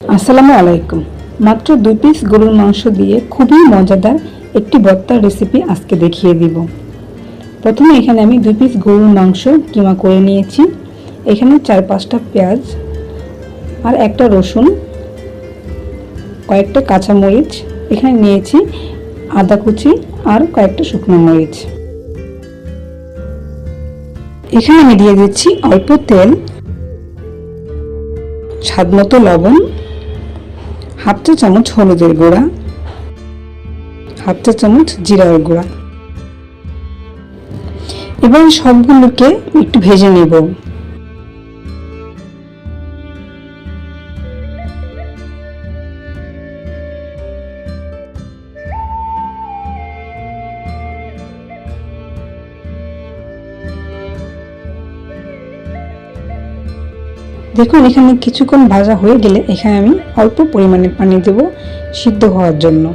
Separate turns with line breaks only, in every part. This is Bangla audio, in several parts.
আসসালামু আলাইকুম। মাত্র 2 পিস গরুর মাংস দিয়ে খুবই মজাদার একটি ভর্তার রেসিপি আজকে দেখিয়ে দিব। প্রথমে এখানে আমি 2 পিস গরুর মাংস কিমা করে নিয়েছি। এখানে 4-5টা পেঁয়াজ আর একটা রসুন, কয়েকটা কাঁচামরিচ, এখানে নিয়েছি আদা কুচি আর কয়েকটা শুকনো মরিচ। এখানে আমি দিয়ে দিচ্ছি অল্প তেল, স্বাদমতো লবণ, হাফ চা চামচ হলুদের গুঁড়া, হাফ চা চামচ জিরার গুঁড়া। এবার সবগুলোকে একটু ভেজে নেব। দেখুন এখানে কিছুক্ষণ ভাজা হয়ে গেলে এখানে আমি অল্প পরিমাণে পানি দেব সিদ্ধ হওয়ার জন্য।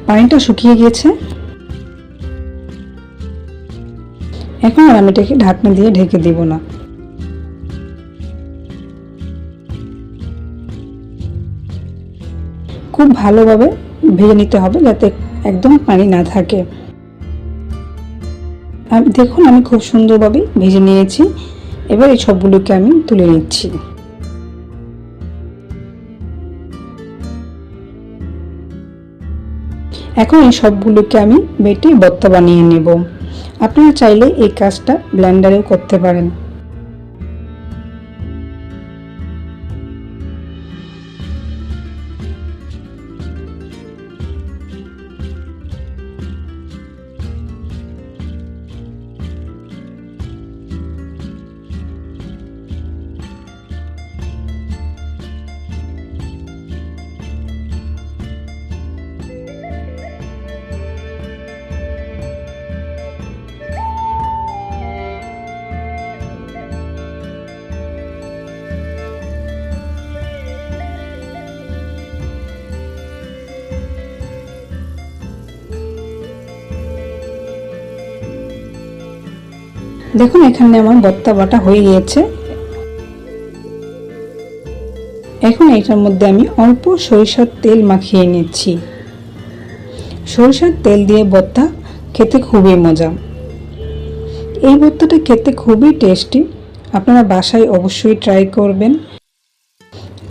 পানিটা শুকিয়ে গিয়েছে। এখন আর আমি এটাকে ঢাকনা দিয়ে ঢেকে দেব না। খুব ভালোভাবে ভেজে নিতে হবে যাতে একদম পানি না থাকে। দেখুন আমি খুব সুন্দরভাবে ভেজে নিয়েছি। এবার এই সবগুলোকে আমি তুলে নিচ্ছি। এখন এই সবগুলোকে আমি বেটে ভর্তা বানিয়ে নেব। আপনারা চাইলে এই কাজটা ব্লেন্ডারেও করতে পারেন। দেখুন এখানে আমার ভর্তা বাটা হয়ে গিয়েছে। এখন এটার মধ্যে আমি অল্প সরিষার তেল মাখিয়ে নিচ্ছি। সরিষার তেল দিয়ে ভর্তা খেতে খুবই মজা। এই ভর্তাটা খেতে খুবই টেস্টি। আপনারা বাসায় অবশ্যই ট্রাই করবেন।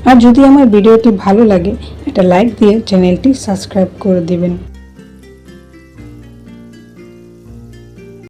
আর যদি আমার ভিডিওটি ভালো লাগে একটা লাইক দিয়ে চ্যানেলটি সাবস্ক্রাইব করে দিবেন।